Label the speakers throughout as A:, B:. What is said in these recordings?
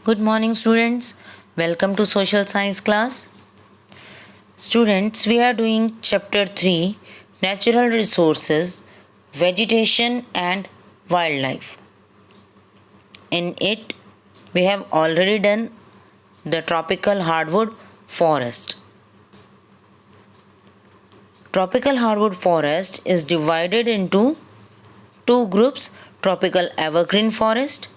A: Good morning, students. Welcome to social science class. Students, we are doing chapter 3, Natural Resources, Vegetation and Wildlife. In it, we have already done the tropical hardwood forest. Tropical hardwood forest is divided into two groups: tropical evergreen forest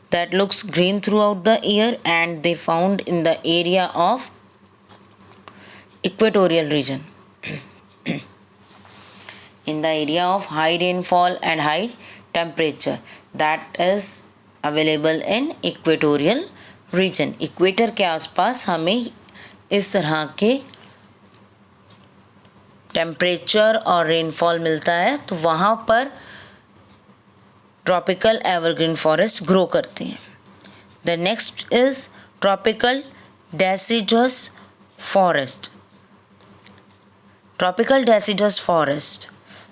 A: that looks green throughout the year and they found in the area of equatorial region in the area of high rainfall and high temperature that is available in equatorial region. Equator के आसपास हमें इस तरह के temperature और rainfall मिलता है, तो वहाँ पर ट्रॉपिकल एवरग्रीन फॉरेस्ट ग्रो करते हैं. The next is tropical deciduous forest. Tropical deciduous forest.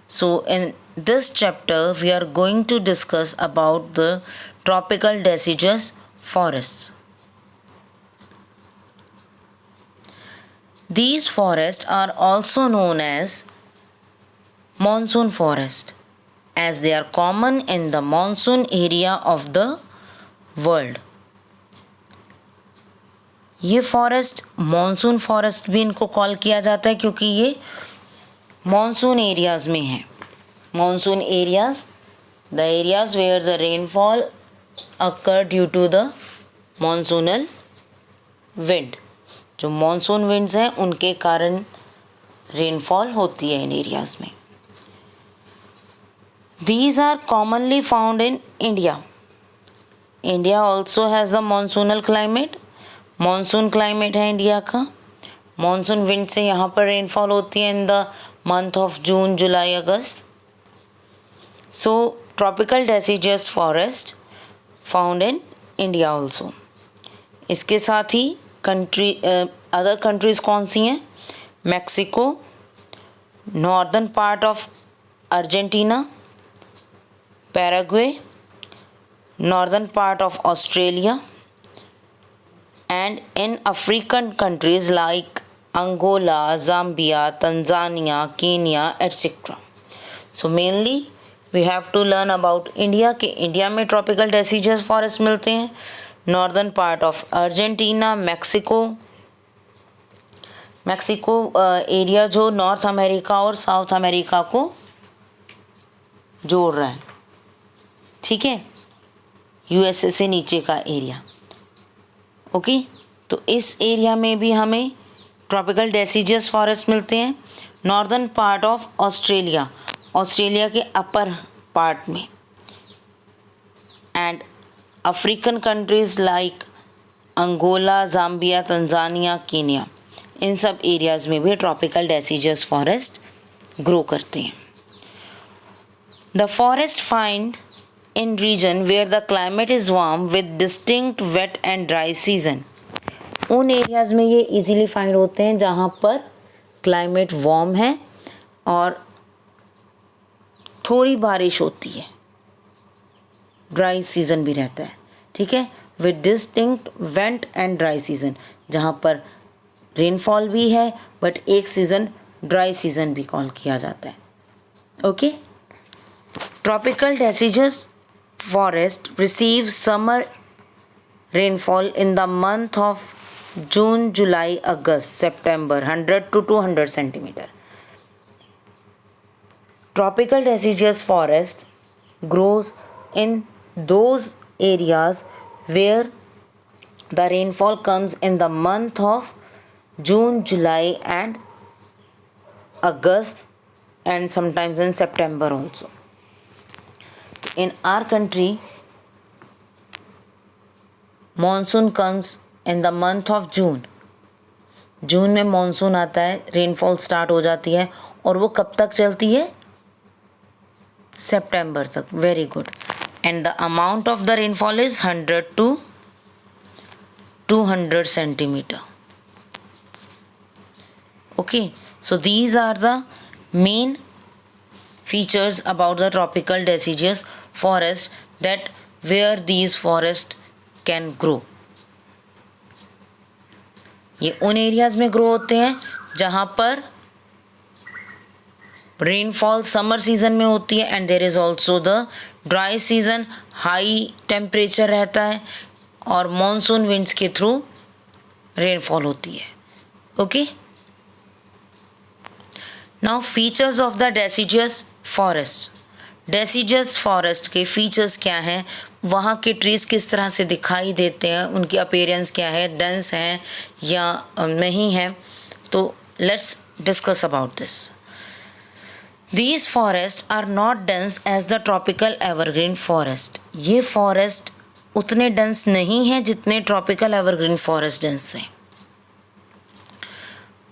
A: So in this chapter we are going to discuss about the tropical deciduous forests. These forests are also known as monsoon forest as they are common in the monsoon area of the world. ये forest monsoon forest भी इनको call किया जाता है क्योंकि ये monsoon areas में है. Monsoon areas, the areas where the rainfall occur due to the monsoonal wind. जो मॉनसून विंड्स हैं उनके कारण रेनफॉल होती है इन एरियाज़ में. These are commonly found in India. India also has the monsoonal climate. Monsoon climate है India का. मॉनसून विंड से यहाँ पर रेनफॉल होती है in the month of June, July, August. So tropical deciduous forest found in India also. इसके साथ ही country other countries कौन सी हैं? Mexico, northern part of Argentina, Paraguay, northern part of Australia, and in African countries like Angola, Zambia, Tanzania, Kenya, etc. So mainly we have to learn about India कि India में tropical deciduous forest मिलते हैं. Northern part of Argentina, Mexico area जो north America और south America को जोड़ रहा है, ठीक है, यूएसए से नीचे का एरिया. ओके तो इस एरिया में भी हमें ट्रॉपिकल डेसिडस फॉरेस्ट मिलते हैं. Northern part of Australia, Australia के अपर पार्ट में, and African countries like Angola, Zambia, Tanzania, Kenya, इन सब एरियाज़ में भी ट्रॉपिकल डेसिडस फॉरेस्ट ग्रो करते हैं. The forest find in region where the climate is warm with distinct wet and dry season. उन areas में ये इजीली फाइंड होते हैं जहाँ पर क्लाइमेट वार्म है और थोड़ी बारिश होती है, ड्राई सीज़न भी रहता है, ठीक है, with distinct wet and dry season, जहाँ पर रेनफॉल भी है बट एक सीज़न ड्राई सीज़न भी कॉल किया जाता है. Okay, tropical deciduous forest receives summer rainfall in the month of June, July, August, September, 100 to 200 centimeter. Tropical deciduous forest grows in those areas where the rainfall comes in the month of June, July and August and sometimes in September also. In our country, monsoon comes in the month of June. जून में monsoon आता है, rainfall start हो जाती है और वो कब तक चलती है? सितंबर तक. Very good. And the amount of the rainfall is 100 to 200 centimeter. Okay, so these are the main features about the tropical deciduous forest that where these forests can grow. ये उन एरियाज़ में ग्रो होते हैं जहाँ पर rainfall summer season में होती है, and there is also the dry season, high temperature रहता है और मॉनसून विंड्स के थ्रू रेनफॉल होती है. Okay, now features of the deciduous forest. Deciduous forest के फीचर्स क्या हैं, वहाँ के ट्रीज़ किस तरह से दिखाई देते हैं, उनकी अपीयरेंस क्या है, डेंस हैं या नहीं है. तो let's discuss about this. These forests are not dense as the tropical evergreen forest. ये फॉरेस्ट उतने डेंस नहीं हैं जितने ट्रॉपिकल एवरग्रीन फॉरेस्ट डेंस हैं.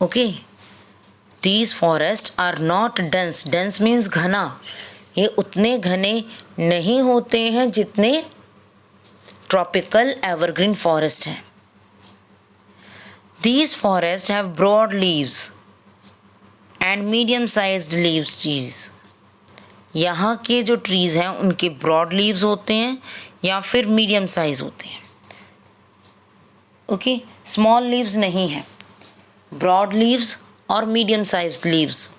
A: Okay, These forests are not dense. Dense means घना. ये उतने घने नहीं होते हैं जितने ट्रॉपिकल एवरग्रीन फॉरेस्ट हैं. These forests have broad leaves and medium sized leaves trees. यहाँ के जो ट्रीज़ हैं उनके ब्रॉड लीव्स होते हैं या फिर मीडियम साइज होते हैं. ओके, स्मॉल लीव्स नहीं है. ब्रॉड लीव्स और medium size leaves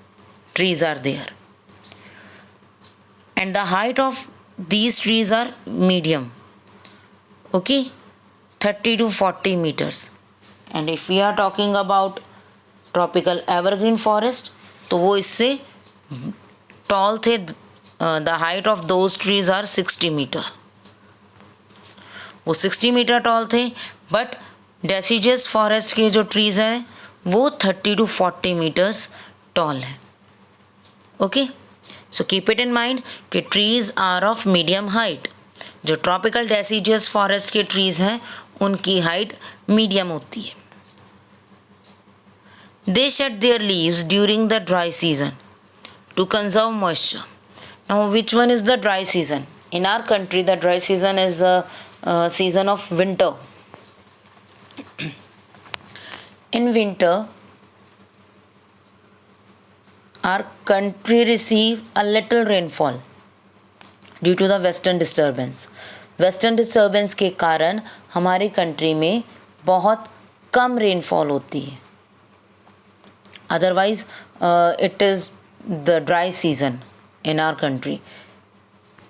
A: trees are there, and the height of these trees are medium. Okay, 30 to 40 meters. And if we are talking about tropical evergreen forest तो वो इससे tall थे. The height of those trees are 60 metre. वो 60 metre tall थे, but deciduous forest के जो trees हैं वो 30 to 40 मीटर्स टॉल है. Okay, so keep it in mind कि trees are of medium height. जो ट्रॉपिकल डेसिडियस फॉरेस्ट के ट्रीज हैं उनकी हाइट मीडियम होती है. They shed their leaves during the dry season to conserve moisture. Now, which one is the dry season? In our country, the dry season is the season of winter. In winter, our country receive a little rainfall due to the western disturbance. Western disturbance के कारण हमारी country में बहुत कम rainfall होती है. Otherwise, it is the dry season in our country.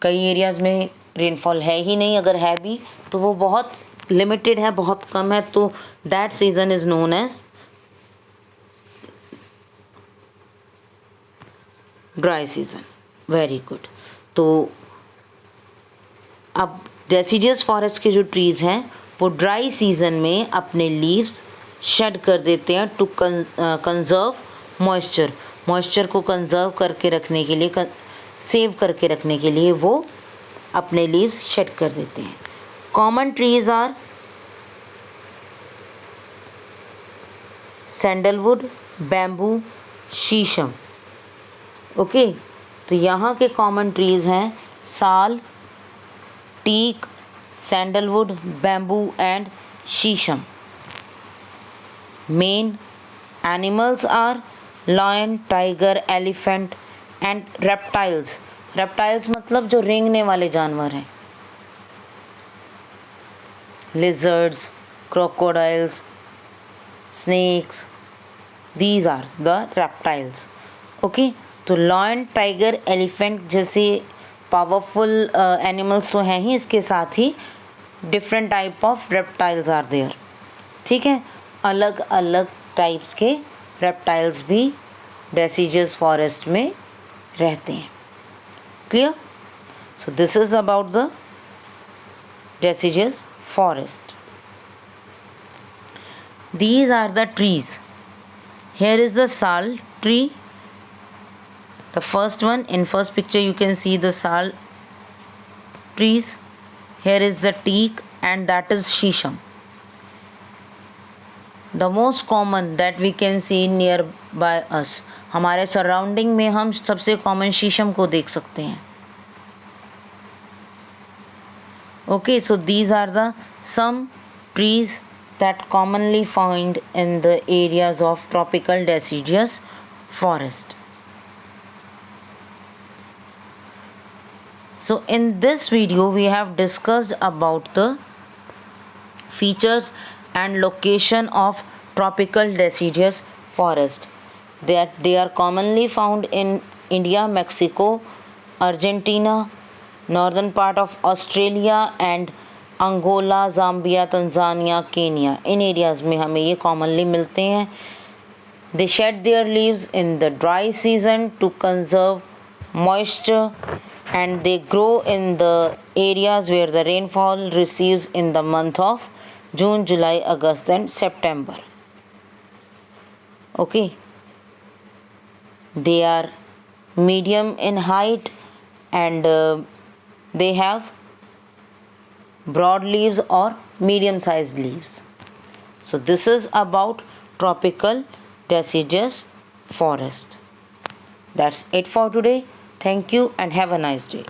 A: कई areas में rainfall है ही नहीं, अगर है भी तो वो बहुत लिमिटेड है, बहुत कम है. तो that season is known as dry season. Very good. तो अब डेसिडियस फॉरेस्ट के जो ट्रीज़ हैं वो ड्राई सीज़न में अपने लीव्स शेड कर देते हैं टू कंजर्व मॉइस्चर. मॉइस्चर को कंजर्व करके रखने के लिए, सेव करके रखने के लिए वो अपने लीव्स शेड कर देते हैं. Common trees are sandalwood, bamboo, sheesham. Okay, तो यहाँ के कॉमन ट्रीज हैं sal, teak, sandalwood, bamboo and sheesham. Main animals are lion, tiger, elephant and reptiles. Reptiles मतलब जो रेंगने वाले जानवर हैं. Lizards, crocodiles, snakes. These are the reptiles. Okay, तो lion, tiger, elephant जैसे पावरफुल एनिमल्स तो हैं ही, इसके साथ ही different type of reptiles are there. ठीक है, अलग अलग टाइप्स के रेप्टाइल्स भी डेसिडियस फॉरेस्ट में रहते हैं. Clear? So this is about the deciduous forest. These are the trees. Here is the sal tree. The first one, in first picture you can see the sal trees. Here is the teak and that is shisham. The most common that we can see nearby us. हमारे surrounding में हम सबसे common शीशम को देख सकते हैं. Okay, so these are the some trees that commonly found in the areas of tropical deciduous forest. So in this video we have discussed about the features and location of tropical deciduous forest. They are commonly found in India, Mexico, Argentina, northern part of Australia and Angola, Zambia, Tanzania, Kenya. In areas में हमें ये commonly मिलते हैं. They shed their leaves in the dry season to conserve moisture, and they grow in the areas where the rainfall receives in the month of June, July, August and September. Okay. They are medium in height and they have broad leaves or medium sized leaves. So this is about tropical deciduous forest. That's it for today. Thank you and have a nice day.